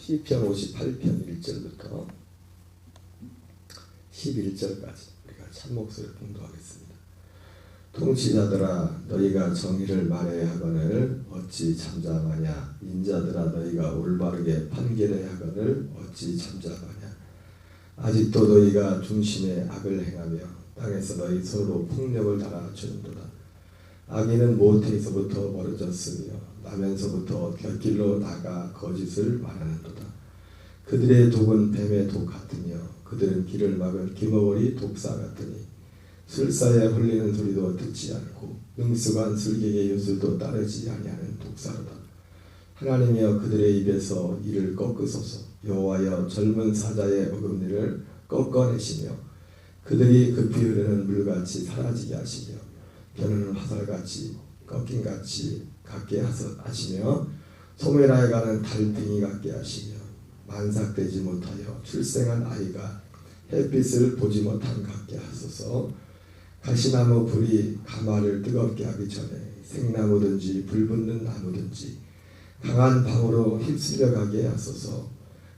시편 58편 1절부터 11절까지 우리가 참목소리를 봉독하겠습니다. 통치자들아 너희가 정의를 말해야 하거늘 어찌 잠잠하냐. 인자들아 너희가 올바르게 판결해야 하거늘 어찌 잠잠하냐. 아직도 너희가 중심에 악을 행하며 땅에서 너희 서로 폭력을 달아주는도다. 악인은 모태에서부터 벌어졌으며 나면서부터 곁길로 나가 거짓을 말하는도다. 그들의 독은 뱀의 독 같으며 그들은 길을 막은 기머거리 독사 같으니 술사에 홀리는 소리도 듣지 않고 능숙한 술객의 요술도 따르지 아니하는 독사로다. 하나님이여 그들의 입에서 이를 꺾으소서. 여호와여 젊은 사자의 어금니를 꺾어내시며 그들이 급히 흐르는 물같이 사라지게 하시며 겨누는 화살같이 꺾임같이 같게 하시며 소멸하여 가는 달팽이 같게 하시며 만삭되지 못하여 출생한 아이가 햇빛을 보지 못한 같게 하소서. 가시나무 불이 가마를 뜨겁게 하기 전에 생나무든지 불붙는 나무든지 강한 방으로 휩쓸려 가게 하소서.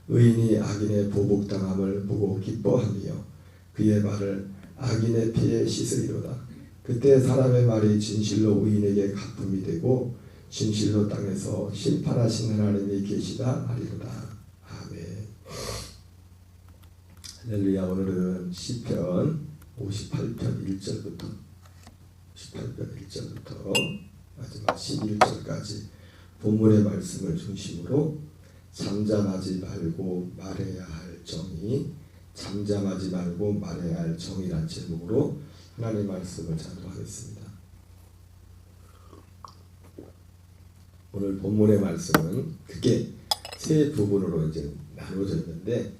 의인이 악인의 보복당함을 보고 기뻐하며 그의 말을 악인의 피에 씻으리로다. 그때 사람의 말이 진실로 의인에게 갚음이 되고 진실로 땅에서 심판하신 하나님이 계시다 하리로다. 아멘. 할렐루야. 오늘은 시편 58편 1절부터 마지막 11절까지 본문의 말씀을 중심으로 잠잠하지 말고 말해야 할 정의, 잠잠하지 말고 말해야 할 정의란 제목으로 하나님의 말씀을 전하겠습니다. 오늘 본문의 말씀은 크게 세 부분으로 이제 나눠져 있는데,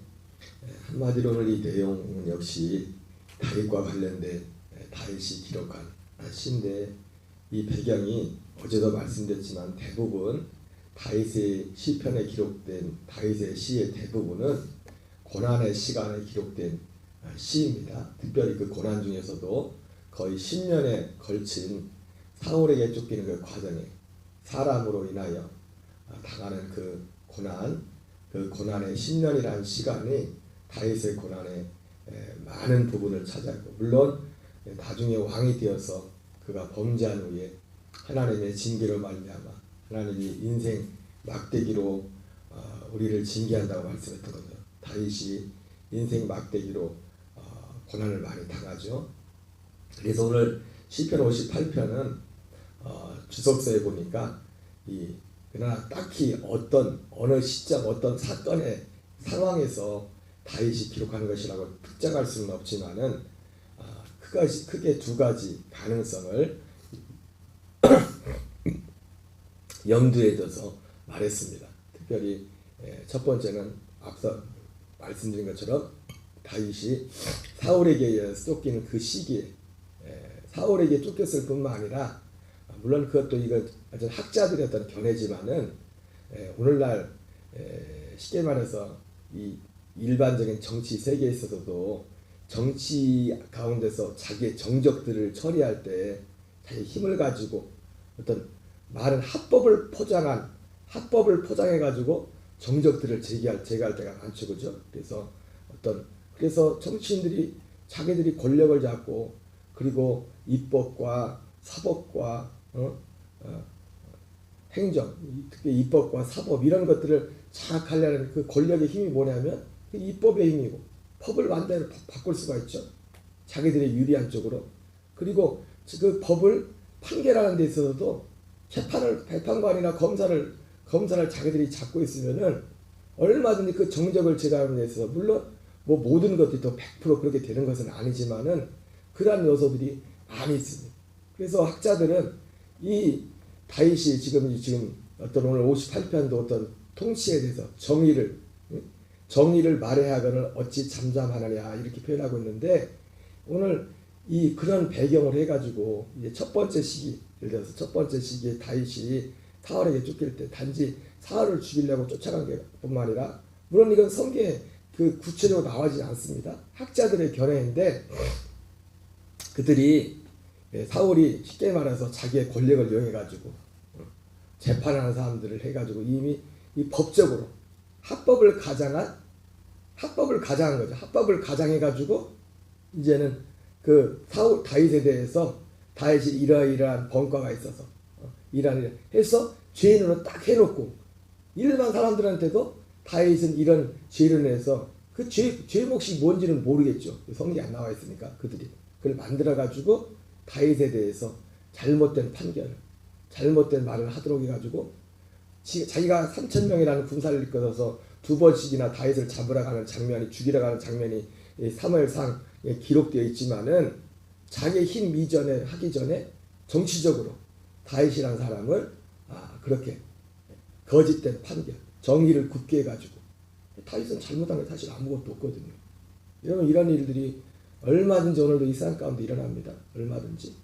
한마디로 오늘 이 내용은 역시 다윗과 관련된 다윗이 기록한 시인데, 이 배경이 어제도 말씀드렸지만 대부분 다윗의 시편에 기록된 다윗의 시의 대부분은 고난의 시간에 기록된 시입니다. 특별히 그 고난 중에서도 거의 10년에 걸친 사울에게 쫓기는 그 과정에 사람으로 인하여 당하는 그 고난의 10년이라는 시간이 다윗의 고난의 많은 부분을 차지하고, 물론 나중에 왕이 되어서 그가 범죄한 후에 하나님의 징계로 말미암아 하나님이 인생 막대기로 우리를 징계한다고 말씀했던 거죠. 다윗이 인생 막대기로 고난을 많이 당하죠. 그래서 오늘 시편 58편은 주석서에 보니까 그러나 딱히 어느 시점 어떤 사건의 상황에서 다윗이 기록하는 것이라고 특정할 수는 없지만은 크게 두 가지 가능성을 염두에 둬서 말했습니다. 특별히 첫 번째는 앞서 말씀드린 것처럼 다윗이 사울에게 의해서 쫓기는 그 시기에 사울에게 쫓겼을 뿐만 아니라, 물론 그것도 이거 아주 학자들의 어떤 견해지만은 오늘날 쉽게 말해서 이 일반적인 정치 세계에 있어서도 정치 가운데서 자기의 정적들을 처리할 때 자기 힘을 가지고 어떤 많은 합법을 포장해 가지고 정적들을 제기할 때가 많죠, 그죠? 그래서 정치인들이 자기들이 권력을 잡고, 그리고 입법과 사법과 행정, 특히 입법과 사법 이런 것들을 장악하려는 그 권력의 힘이 뭐냐면 그 입법의 힘이고, 법을 마음대로 바꿀 수가 있죠. 자기들이 유리한 쪽으로. 그리고 그 법을 판결하는 데 있어서도 재판관이나 검사를 자기들이 잡고 있으면은 얼마든지 그 정적을 제거하는 데 있어서, 물론 뭐 모든 것들이 또 100% 그렇게 되는 것은 아니지만은 그러한 요소들이 많이 있습니다. 그래서 학자들은 이 다윗이 지금 어떤 오늘 58편도 어떤 통치에 대해서 정의를 말해야 하거늘 어찌 잠잠하느냐 이렇게 표현하고 있는데, 오늘 그런 배경을 해가지고 이제 첫 번째 시기, 예를 들어서 첫 번째 시기에 다윗이 사울에게 쫓길 때 단지 사울을 죽이려고 쫓아간 게 뿐만 아니라, 물론 이건 성경에 그 구체적으로 나오지 않습니다. 학자들의 견해인데, 그들이 사울이 쉽게 말해서 자기의 권력을 이용해가지고 재판하는 사람들을 해가지고 이미 이 법적으로 합법을 가장한 거죠. 합법을 가장해가지고 이제는 그 사울 다윗에 대해서 다윗이 이러이러한 번과가 있어서 이러한 해서 죄인으로 딱 해놓고 일반 사람들한테도 다윗은 이런 죄를 내서 그 죄 몫이 뭔지는 모르겠죠. 성경에 안 나와 있으니까 그들이 그걸 만들어가지고 다윗에 대해서 잘못된 판결, 잘못된 말을 하도록 해가지고 자기가 3,000명이라는 군사를 이끌어서 2번씩이나 다윗을 잡으러 가는 장면이, 죽이러 가는 장면이 사무엘상에 기록되어 있지만은 자기의 힘 이전에 하기 전에 정치적으로 다윗이라는 사람을 그렇게 거짓된 판결, 정의를 굳게 해가지고 다윗은 잘못한 게 사실 아무것도 없거든요. 여러분 이런 일들이 얼마든지 오늘도 이 세상 가운데 일어납니다. 얼마든지.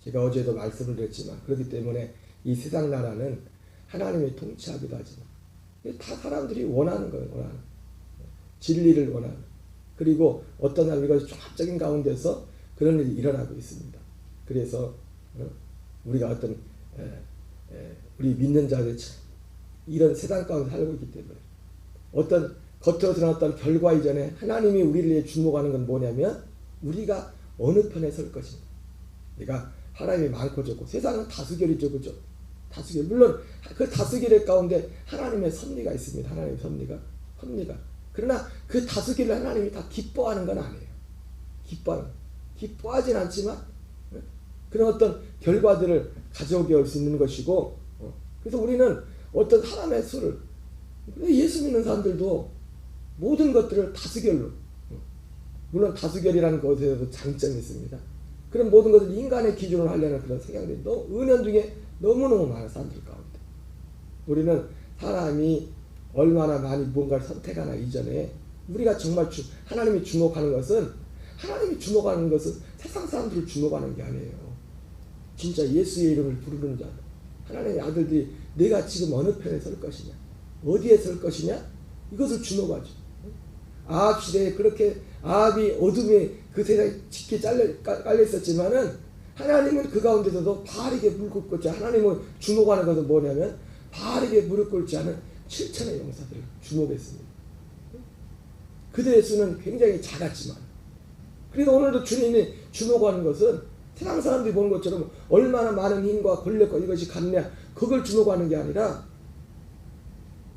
제가 어제도 말씀을 드렸지만 그렇기 때문에 이 세상 나라는 하나님이 통치하기도 하지만 다 사람들이 원하는 거예요. 원하는 진리를 원하는. 그리고 어떤 날 이것이 종합적인 가운데서 그런 일이 일어나고 있습니다. 그래서 우리가 어떤 우리 믿는 자들이 이런 세상 가운데 살고 있기 때문에 어떤 겉으로 드러났던 결과 이전에 하나님이 우리를 위해 주목하는 건 뭐냐면 우리가 어느 편에 설 것인가. 내가 하나님이 많고 적고 세상은 다수결이죠. 그죠? 다수결. 물론 그 다수결의 가운데 하나님의 섭리가 있습니다. 하나님의 섭리가. 그러나 그 다수결을 하나님이 다 기뻐하는 건 아니에요. 기뻐하진 않지만 그런 어떤 결과들을 가져오게 할 수 있는 것이고 그래서 우리는 어떤 사람의 수를 예수 믿는 사람들도 모든 것들을 다수결로 물론 다수결이라는 것에도 장점이 있습니다. 그런 모든 것을 인간의 기준으로 하려는 그런 성향들이 은연중에 너무너무 많은 사람들 가운데 우리는 사람이 얼마나 많이 무언가를 선택하나 이전에 우리가 정말 하나님이 주목하는 것은 세상 사람들을 주목하는 게 아니에요. 진짜 예수의 이름을 부르는 자 하나님의 아들들이 내가 지금 어느 편에 설 것이냐 어디에 설 것이냐 이것을 주목하죠. 아합 시대에 그렇게 아합이 어둠에 그 세상에 짙게 깔려 있었지만은 하나님은 그 가운데서도 바르게 무릎 꿇지 하나님을 주목하는 것은 뭐냐면 바르게 무릎 꿇지 않은 7천의 용사들을 주목했습니다. 그들의 수는 굉장히 작았지만 그래서 오늘도 주님이 주목하는 것은 세상 사람들이 보는 것처럼 얼마나 많은 힘과 권력과 이것이 갖냐 그걸 주목하는 게 아니라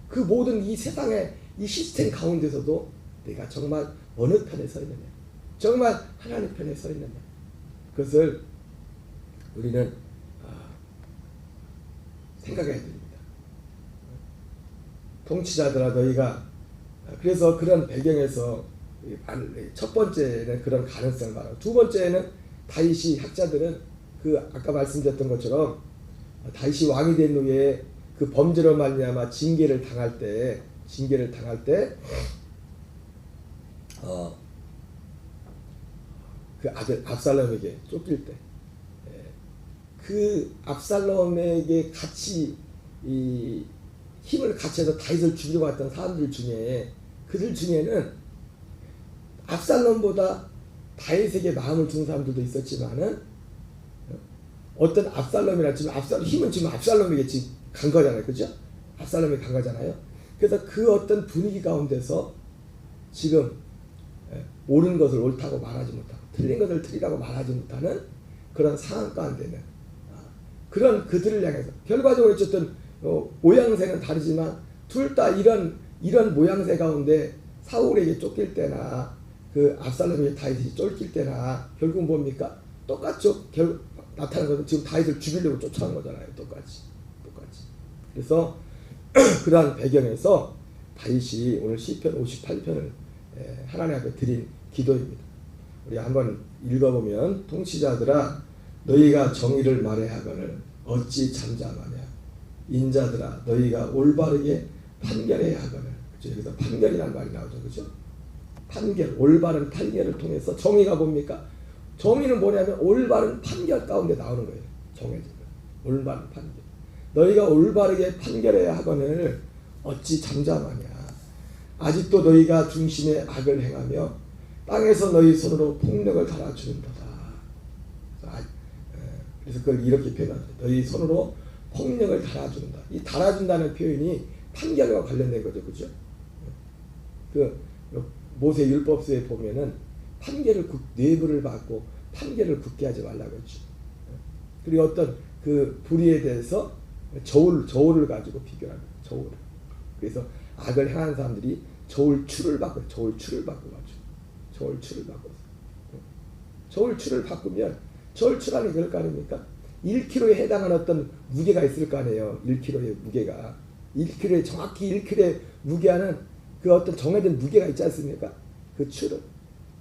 그 모든 이 세상의 이 시스템 가운데서도 내가 정말 어느 편에 서 있느냐 정말 하나님 편에 서 있느냐 그것을 우리는 생각해야 됩니다. 통치자들아 너희가 그래서 그런 배경에서 첫 번째는 그런 가능성을 말하고 두 번째는 다윗이 학자들은 그 아까 말씀드렸던 것처럼 다윗이 왕이 된 후에 그 범죄로 말미암아 징계를 당할 때 그 아들 압살롬에게 쫓길 때 그 압살롬에게 같이 이 힘을 같이 해서 다윗을 죽이려고 했던 사람들 중에 그들 중에는 압살롬보다 다윗에게 마음을 준 사람들도 있었지만은 어떤 압살롬이라 지금 힘은 지금 압살롬에게 지금 간 거잖아요. 그죠? 압살롬이 간 거잖아요. 그래서 그 어떤 분위기 가운데서 지금 옳은 것을 옳다고 말하지 못하고 틀린 것을 틀리다고 말하지 못하는 그런 상황 가운데는 그런 그들을 향해서 결과적으로 어쨌든 모양새는 다르지만 둘 다 이런 모양새 가운데 사울에게 쫓길 때나 그 압살롬에게 다윗이 쫓길 때나 결국 뭡니까? 똑같죠. 나타난 것은 지금 다윗을 죽이려고 쫓아온 거잖아요. 똑같이. 그래서 그러한 배경에서 다윗이 오늘 시편 58편을 하나님 앞에 드린 기도입니다. 우리 한번 읽어보면 통치자들아 너희가 정의를 말해하거늘 어찌 잠잠하냐 인자들아 너희가 올바르게 판결해야 하거늘 그렇죠? 여기서 판결이라는 말이 나오죠. 그렇죠? 판결, 올바른 판결을 통해서 정의가 뭡니까? 정의는 뭐냐면 올바른 판결 가운데 나오는 거예요. 정해진 거. 올바른 판결. 너희가 올바르게 판결해야 하거늘 어찌 잠잠하냐. 아직도 너희가 중심에 악을 행하며 땅에서 너희 손으로 폭력을 달아주는도다. 그래서 그걸 이렇게 표현합니다. 너희 손으로 폭력을 달아준다. 이 달아준다는 표현이 판결과 관련된 거죠, 그죠? 그 모세 율법서에 보면은 뇌물을 받고 판결을 굳게 하지 말라고 했죠. 그리고 어떤 그 불의에 대해서 저울을 가지고 비교합니다. 저울. 그래서 악을 행한 사람들이 저울추를 바꿔, 저울추를 바꿔가지고, 저울추를 바꿔서. 저울추를 바꾸면, 저울추라는 게 그럴 거 아닙니까? 1kg에 해당하는 어떤 무게가 있을 거 아니에요. 1kg의 무게가. 1kg에, 정확히 1kg의 무게하는 그 어떤 정해진 무게가 있지 않습니까? 그 추를.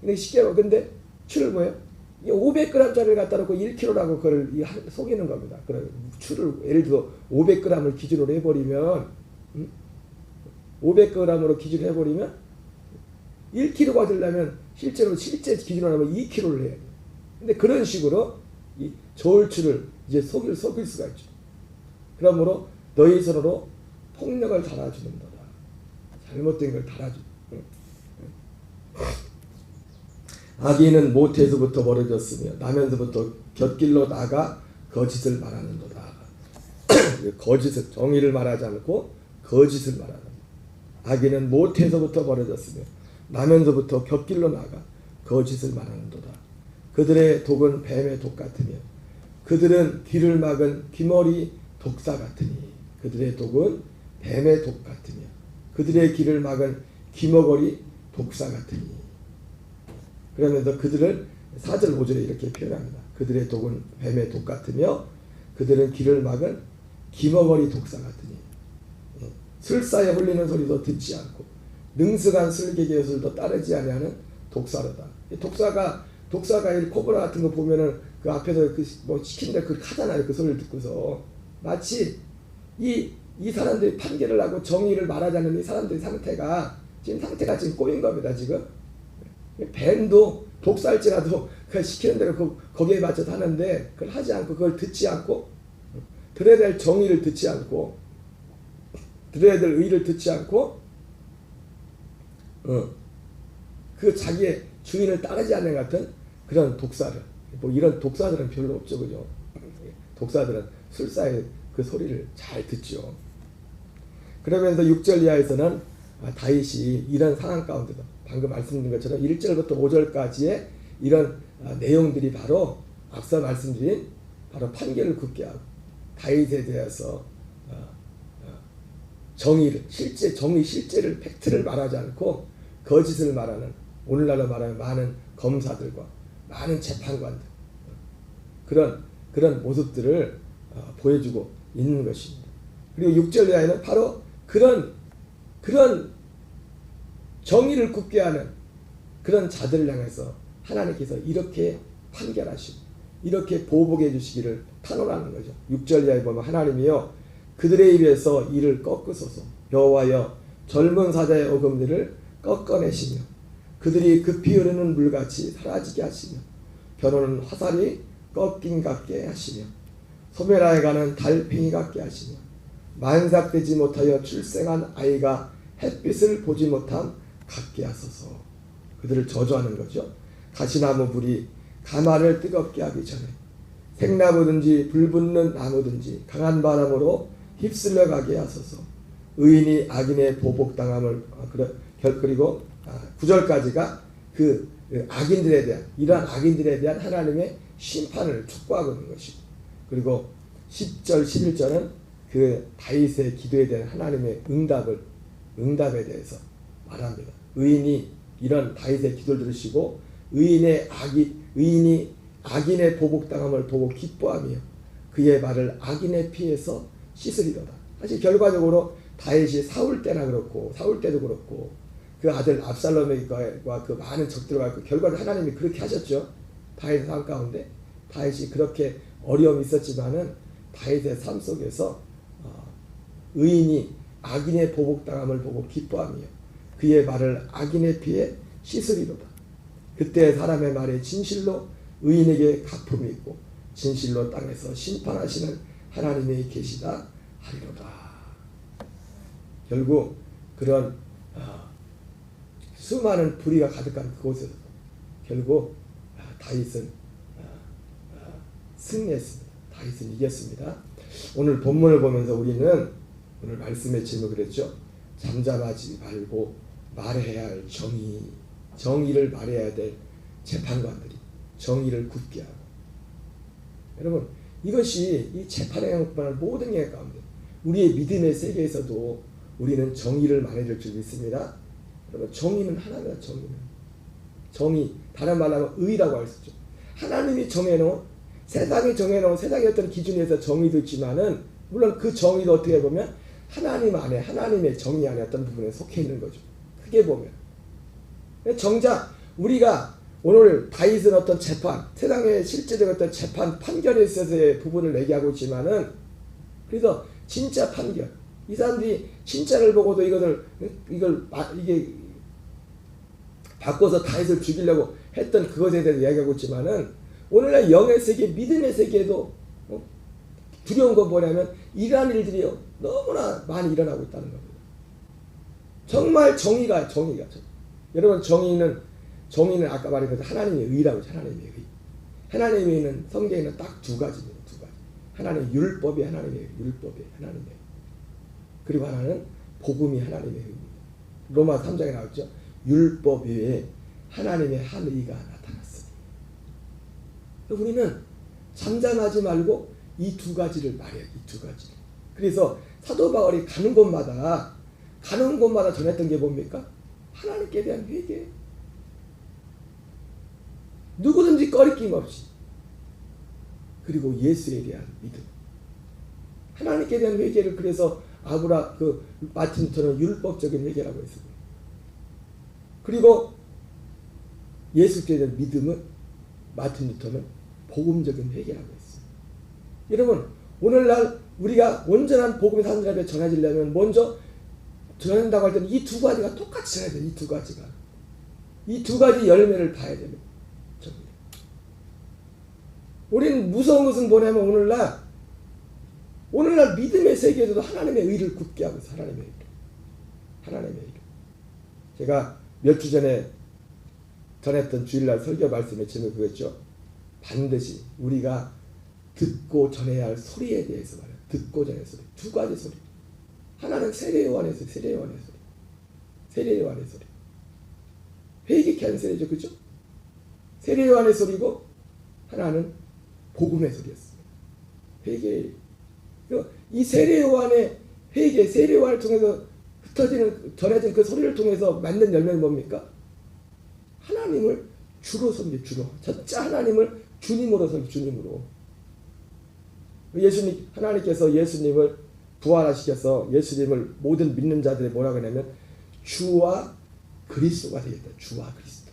근데 쉽게 말하면, 근데 추를 뭐예요? 500g짜리를 갖다 놓고 1kg라고 그걸 속이는 겁니다. 그런 추를 예를 들어 500g을 기준으로 해버리면 500g으로 기준으로 해버리면 1kg가 되려면 실제 기준으로 하면 2kg를 해야 돼요. 근데 그런 식으로 이 저울추를 이제 속일 수가 있죠. 그러므로 너희 서로 폭력을 달아주는 거다. 잘못된 걸 달아주. 악인은 모태에서부터 벌어졌으며 나면서부터 곁길로 나가 거짓을 말하는도다. 거짓을, 정의를 말하지 않고 거짓을 말하는. 악인은 모태에서부터 벌어졌으며 나면서부터 곁길로 나가 거짓을 말하는도다. 그들의 독은 뱀의 독 같으며 그들은 길을 막은 기머리 독사 같으니. 그들의 독은 뱀의 독 같으며 그들의 길을 막은 기머거리 독사 같으니. 그러면서 그들을 4절 5절에 이렇게 표현합니다. 그들의 독은 뱀의 독 같으며 그들은 길을 막은 기머거리 독사 같으니. 술사에 홀리는 소리도 듣지 않고 능숙한 술객의 요술도 따르지 아니하는 독사로다. 독사가 이 코브라 같은 거 보면은 그 앞에서 뭐 시킨데 그걸 하잖아요. 그 소리를 듣고서 마치 이 사람들이 판결을 하고 정의를 말하지 않는 이 사람들의 상태가 지금 꼬인 겁니다. 지금 뱀도 독살지라도 그 시키는 대로 거기에 맞춰서 하는데 그걸 하지 않고 그걸 듣지 않고 들어야 될 정의를 듣지 않고 들어야 될 의를 듣지 않고 그 자기의 주인을 따르지 않는 같은 그런 독사를, 뭐 이런 독사들은 별로 없죠, 그죠? 독사들은 술사의 그 소리를 잘 듣죠. 그러면서 6절 이하에서는 다윗이 이런 상황 가운데서 방금 말씀드린 것처럼 1절부터 5절까지의 이런 내용들이 바로 앞서 말씀드린 바로 판결을 굳게 하고 다윗에 대해서 실제를 팩트를 말하지 않고 거짓을 말하는, 오늘날로 말하면 많은 검사들과 많은 재판관들 그런 모습들을 보여주고 있는 것입니다. 그리고 6절 이하에는 바로 그런 정의를 굳게 하는 그런 자들을 향해서 하나님께서 이렇게 판결하시고 이렇게 보복해 주시기를 탄원하는 거죠. 6절 이하에 보면 하나님이여 그들의 입에서 이를 꺾으소서. 여호와여 젊은 사자의 어금니를 꺾어내시며 그들이 급히 흐르는 물같이 사라지게 하시며 겨누는 화살이 꺾인 같게 하시며 소멸하여 가는 달팽이 같게 하시며 만삭되지 못하여 출생한 아이가 햇빛을 보지 못함 같게 하소서. 그들을 저주하는 거죠. 가시나무 불이 가마를 뜨겁게 하기 전에 생나무든지 불붙는 나무든지 강한 바람으로 휩쓸려 가게 하소서. 의인이 악인의 보복당함을 그리고 9절까지가 그 악인들에 대한 이러한 악인들에 대한 하나님의 심판을 촉구하고 있는 것이고, 그리고 10절 11절은 그 다윗의 기도에 대한 하나님의 응답에 대해서 말합니다. 의인이 이런 다윗의 기도를 들으시고 의인이 악인의 보복당함을 보고 기뻐하며 그의 발을 악인의 피에서 씻으리로다. 사실 결과적으로 다윗이 사울 때도 그렇고 그 아들 압살롬과 그 많은 적들과 그 결과를 하나님이 그렇게 하셨죠. 다윗의 삶 가운데 다윗이 그렇게 어려움이 있었지만은 다윗의 삶 속에서 의인이 악인의 보복당함을 보고 기뻐하며 그의 발을 악인의 피에 씻으리로다. 그때 사람의 말에 진실로 의인에게 갚음이 있고 진실로 땅에서 심판하시는 하나님이 계시다 하리로다. 결국 그런 수많은 불의가 가득한 그곳에서 결국 다윗은 승리했습니다. 다윗은 이겼습니다. 오늘 본문을 보면서 우리는 오늘 말씀의 제목을 했죠. 잠잠하지 말고 말해야 할 정의를 말해야 될 재판관들이 정의를 굳게 하고. 여러분, 이것이 이 재판에 관한 모든 게 가운데 우리의 믿음의 세계에서도 우리는 정의를 말해줄 줄 믿습니다. 여러분, 정의는 하나입니다. 정의, 다른 말로 하면 의라고 할 수 있죠. 하나님이 정해놓은, 세상이 정해놓은 세상의 어떤 기준에서 정의도 있지만은, 물론 그 정의도 어떻게 보면 하나님 안에, 하나님의 정의 안에 어떤 부분에 속해 있는 거죠. 크게 보면. 정작 우리가 오늘 다윗은 어떤 재판, 세상의 실제적 어떤 재판, 판결에 있어서의 부분을 얘기하고 있지만은, 그래서 진짜 판결, 이 사람들이 진짜를 보고도 이게 바꿔서 다윗을 죽이려고 했던 그것에 대해서 이야기하고 있지만은, 오늘날 영의 세계, 믿음의 세계에도 두려운 건 뭐냐면 이러한 일들이 너무나 많이 일어나고 있다는 겁니다. 정말 정의가 여러분, 정의는 아까 말했던 하나님의 의라고 하죠. 하나님의 의. 하나님의 의는 성경에는 딱 두 가지입니다. 두 가지. 하나님의 율법이 하나님의 의. 그리고 하나는 복음이 하나님의 의입니다. 로마 3장에 나왔죠. 율법 외에 하나님의 한 의가 나타났으니. 우리는 잠잠하지 말고 이 두 가지를 말해요. 이 두 가지를. 그래서 사도 바울이 가는 곳마다 전했던 게 뭡니까? 하나님께 대한 회개. 누구든지 꺼리낌 없이. 그리고 예수에 대한 믿음. 하나님께 대한 회개를 그래서 마틴 루터는 율법적인 회개라고 했습니다. 그리고 예수께 대한 믿음은 마틴 루터는 복음적인 회개라고 했습니다. 여러분, 오늘날 우리가 온전한 복음의 사람들에게 전해지려면 먼저 전한다고 할 때는 이 두 가지가 똑같이 전해야 돼요. 이 두 가지 열매를 봐야 됩니다. 우리는 무서운 것은 뭐냐면 오늘날 믿음의 세계에서도 하나님의 의를 굳게 하고 있어요. 하나님의 의를. 제가 몇 주 전에 전했던 주일날 설교 말씀의 제목이 그거였죠. 반드시 우리가 듣고 전해야 할 소리에 대해서 말해요. 듣고 전해야 할 소리. 두 가지 소리. 하나는 세례요한의 소리. 회개케 하는 소리죠. 그죠? 세례요한의 소리고 하나는 복음의 소리였습니다. 회개. 이 세례요한의 회개, 세례요한을 통해서 전해진 그 소리를 통해서 만든 열매는 뭡니까? 하나님을 주로 섬기, 주로. 진짜 하나님을 주님으로 섬기, 주님으로. 하나님께서 예수님을 부활하시켜서 예수님을 모든 믿는 자들이 뭐라고 하냐면 주와 그리스도가 되겠다. 주와 그리스도.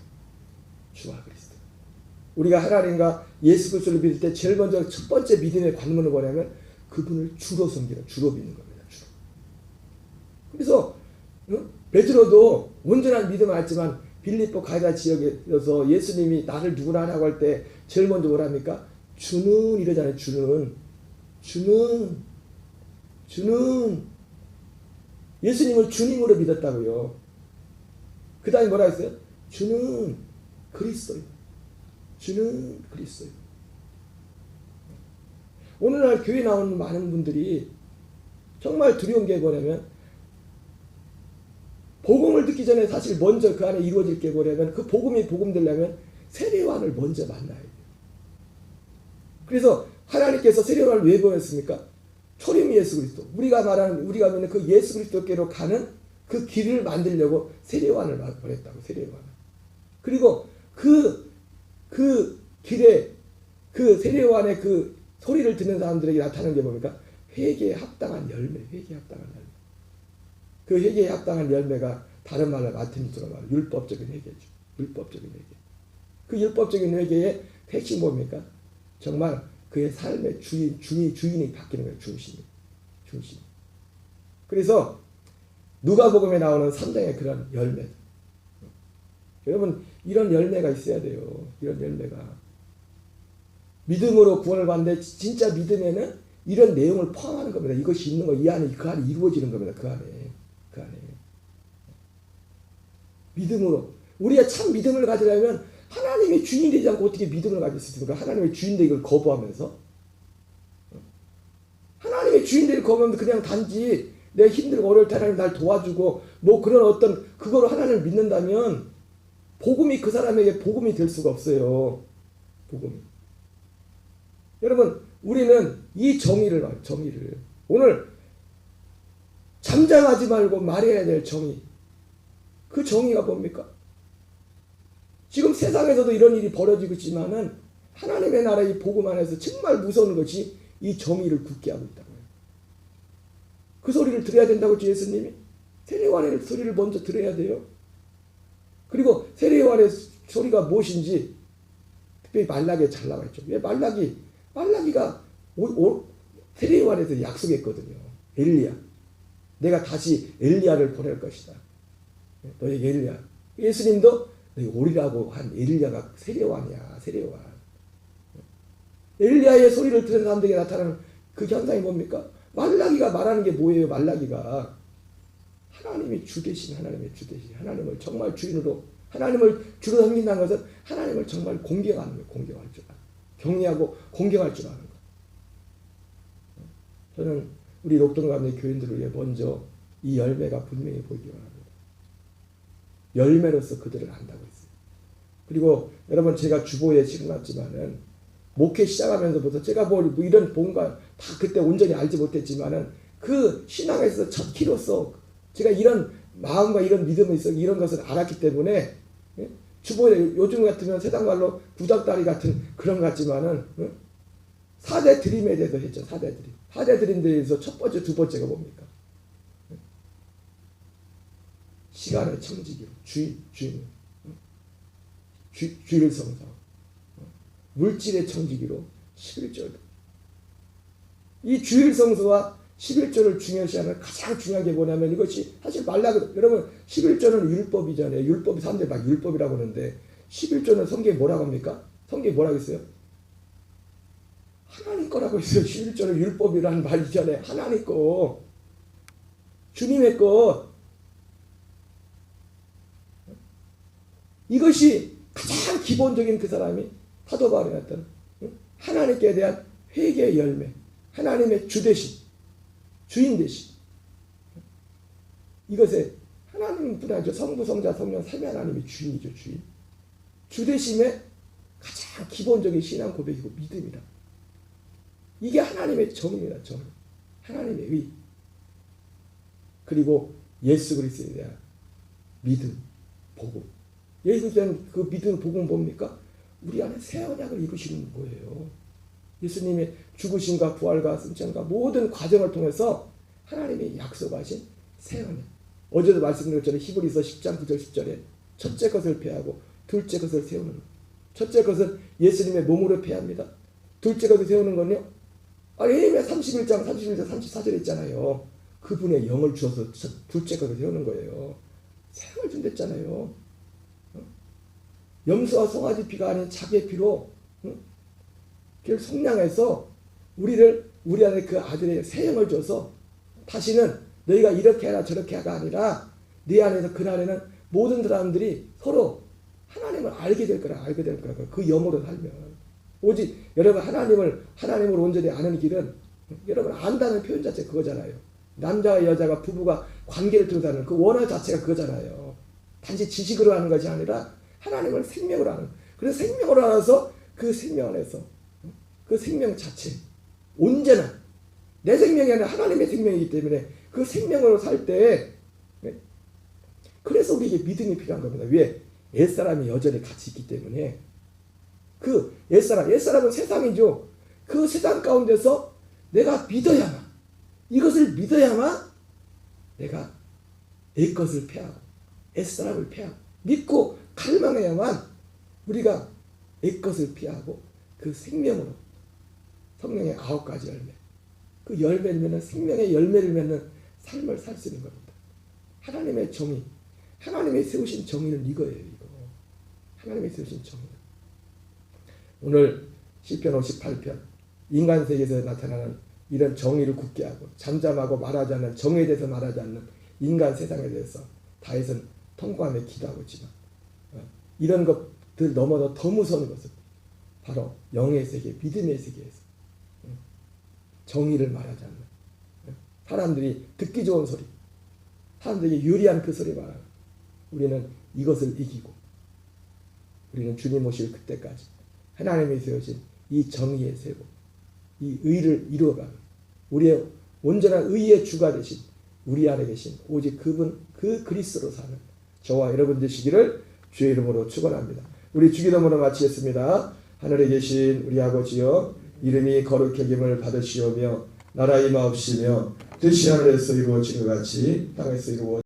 우리가 하나님과 예수 그리스도를 믿을 때 제일 먼저 첫 번째 믿음의 관문은 뭐냐면 그분을 주로 섬기는, 주로 믿는 겁니다. 주로. 그래서 베드로도 온전한 믿음을 알지만 빌립보 가이사 지역에서 예수님이 나를 누구나 하라고 할 때 제일 먼저 뭐랍니까? 주는 이러잖아요. 주는 예수님을 주님으로 믿었다고요. 그 다음에 뭐라 했어요? 주는 그리스도요. 오늘날 교회 나오는 많은 분들이 정말 두려운 게 뭐냐면 복음을 듣기 전에 사실 먼저 그 안에 이루어질 게 뭐냐면 그 복음이 복음되려면 세례요한을 먼저 만나야 돼요. 그래서 하나님께서 세례요한을 왜 보냈습니까? 초림 예수 그리스도. 우리가 믿는 그 예수 그리스도께로 가는 그 길을 만들려고 세례요한을 보냈다고. 세례요한. 그리고 그 길에 그 세례요한의 그 소리를 듣는 사람들에게 나타나는 게 뭡니까? 회개에 합당한 열매. 그 회개에 합당한 열매가 다른 말로 마틴 루터로 말하면 율법적인 회개죠. 그 율법적인 회개의 핵심이 뭡니까? 정말 그의 삶의 주인이 바뀌는 거예요. 중심이. 그래서 누가복음에 나오는 3장의 그런 열매. 여러분, 이런 열매가 있어야 돼요. 이런 열매가. 믿음으로 구원을 받는데 진짜 믿음에는 이런 내용을 포함하는 겁니다. 이것이 있는 거, 그 안에 이루어지는 겁니다. 그 안에. 믿음으로. 우리가 참 믿음을 가지려면 하나님의 주인이 되지 않고 어떻게 믿음을 가질 수 있습니까? 하나님의 주인데 이걸 거부하면서. 하나님의 주인들을 거부하면 그냥 단지 내 힘들고 어려울 때 하나님 날 도와주고 뭐 그런 어떤 그거로 하나님을 믿는다면 복음이 그 사람에게 복음이 될 수가 없어요. 복음이. 여러분 우리는 이 정의를 봐요. 정의를. 오늘 잠잠하지 말고 말해야 될 정의. 그 정의가 뭡니까? 지금 세상에서도 이런 일이 벌어지고 있지만은 하나님의 나라의 복음 안에서 정말 무서운 것이 이 정의를 굳게 하고 있다고요. 그 소리를 들어야 된다고 주 예수님이 세례요한의 소리를 먼저 들어야 돼요. 그리고 세례요한의 소리가 무엇인지 특별히 말라기에 잘 나와 있죠. 왜 말라기가 세례요한에서 약속했거든요. 엘리야. 내가 다시 엘리야를 보낼 것이다. 너에게 엘리야. 예수님도 너희 오리라고 한 엘리야가 세례요한이야. 세례요한. 엘리야의 소리를 들은 사람들에게 나타나는 그 현상이 뭡니까? 말라기가 말하는 게 뭐예요? 말라기가 하나님이 주 되신 하나님의 주 되신 하나님을 정말 주인으로 하나님을 주로 섬긴다는 것은 하나님을 정말 공경하는 거예요. 공경할 줄 아는 경외하고 공경할 줄 아는 거. 저는 우리 녹동감의 교인들을 위해 먼저 이 열매가 분명히 보이기 원합니다. 열매로서 그들을 안다고 했어요. 그리고 여러분 제가 주보에 실어놨지만은 목회 시작하면서부터 제가 뭐 이런 뭔가 다 그때 온전히 알지 못했지만은 그 신앙에서 첫 키로서 제가 이런 마음과 이런 믿음이 있어 이런 것을 알았기 때문에 주보에 요즘 같으면 세상 말로 구닥다리 같은 그런 것 같지만은 4대 드림에 대해서 했죠. 4대 드림. 4대 드림에 대해서 첫 번째, 두 번째가 뭡니까? 시간의 청지기로 주의를 성사하고 물질의 청지기로 11절. 이 주일 성수와 11조를 중요시하는 가장 중요한 게 뭐냐면 이것이 사실 말라기 여러분 11조는 율법이잖아요. 율법이 사람들이 막 율법이라고 하는데 11조는 성경에 뭐라고 합니까? 성경에 뭐라고 했어요? 하나님 거라고 했어요. 11조는 율법이라는 말이잖아요. 하나님 거. 주님의 것. 이것이 가장 기본적인 그 사람이 사도 바울이 했던 하나님께 대한 회개의 열매, 하나님의 주 되심, 주인 되심. 이것에 하나님뿐 아니죠. 성부, 성자, 성령, 삼위 하나님이 주인이죠. 주인. 주 되심의 가장 기본적인 신앙 고백이고 믿음이다. 이게 하나님의 정입니다. 정. 하나님의 의. 그리고 예수 그리스도에 대한 믿음, 복음. 예수 그리스도에 대한 그 믿음, 복음 뭡니까? 우리 안에 새 언약을 이루시는 거예요. 예수님의 죽으심과 부활과 승천과 모든 과정을 통해서 하나님이 약속하신 새 언약. 어제도 말씀드린 것처럼 히브리서 10장 9절 10절에 첫째 것을 폐하고 둘째 것을 세우는 것. 첫째 것은 예수님의 몸으로 폐합니다. 둘째 것을 세우는 건요. 예레미야 31장 31절 34절에 있잖아요. 그분의 영을 주어서 둘째 것을 세우는 거예요. 생을 준댔잖아요. 염소와 송아지 피가 아닌 자기의 피로 그를 속량해서 우리 안에 그 아들의 새 영을 줘서 다시는 너희가 이렇게 해라 저렇게 하가 아니라 네 안에서 그날에는 모든 사람들이 서로 하나님을 알게 될 거라. 그 영으로 살면 오직 여러분 하나님을 온전히 아는 길은 여러분 안다는 표현 자체 그거잖아요. 남자와 여자가 부부가 관계를 통해서 그 원어 자체가 그거잖아요. 단지 지식으로 하는 것이 아니라 하나님을 생명으로 아는. 그래서 생명으로 알아서 그 생명 안에서 그 생명 자체 언제나 내 생명이 아니라 하나님의 생명이기 때문에 그 생명으로 살 때 그래서 우리에게 믿음이 필요한 겁니다. 왜? 옛사람이 여전히 같이 있기 때문에 그 옛사람은 세상이죠. 그 세상 가운데서 내가 믿어야만 이것을 믿어야만 내가 옛것을 패하고 옛사람을 패하고 믿고 갈망해야만 우리가 옛것을 피하고 그 생명으로 성령의 9가지 열매 그 열매를 맺는 생명의 열매를 맺는 삶을 살 수 있는 겁니다. 하나님의 정의 하나님의 세우신 정의는 이거예요. 이거 하나님의 세우신 정의. 오늘 시편 58편 인간 세계에서 나타나는 이런 정의를 굳게 하고 잠잠하고 말하지 않는 정의에 대해서 말하지 않는 인간 세상에 대해서 다윗은 통곡하며 기도하고 있지만 이런 것들 넘어서 더 무서운 것은 바로 영의 세계, 믿음의 세계에서 정의를 말하지 않는 사람들이 듣기 좋은 소리, 사람들에게 유리한 그 소리 말하는, 우리는 이것을 이기고 우리는 주님 오실 그때까지 하나님이 세우신 이 정의의 세고 이 의를 이루어가는, 우리의 온전한 의의 주가 되신 우리 안에 계신 오직 그분, 그 그리스도로 사는 저와 여러분 되시기를 주의 이름으로 축원합니다. 우리 주기도문을 마치겠습니다. 하늘에 계신 우리 아버지여, 이름이 거룩히 여김을 받으시오며 나라 임하옵시며 뜻이 하늘에서 이루어진 것 같이 땅에서 이루어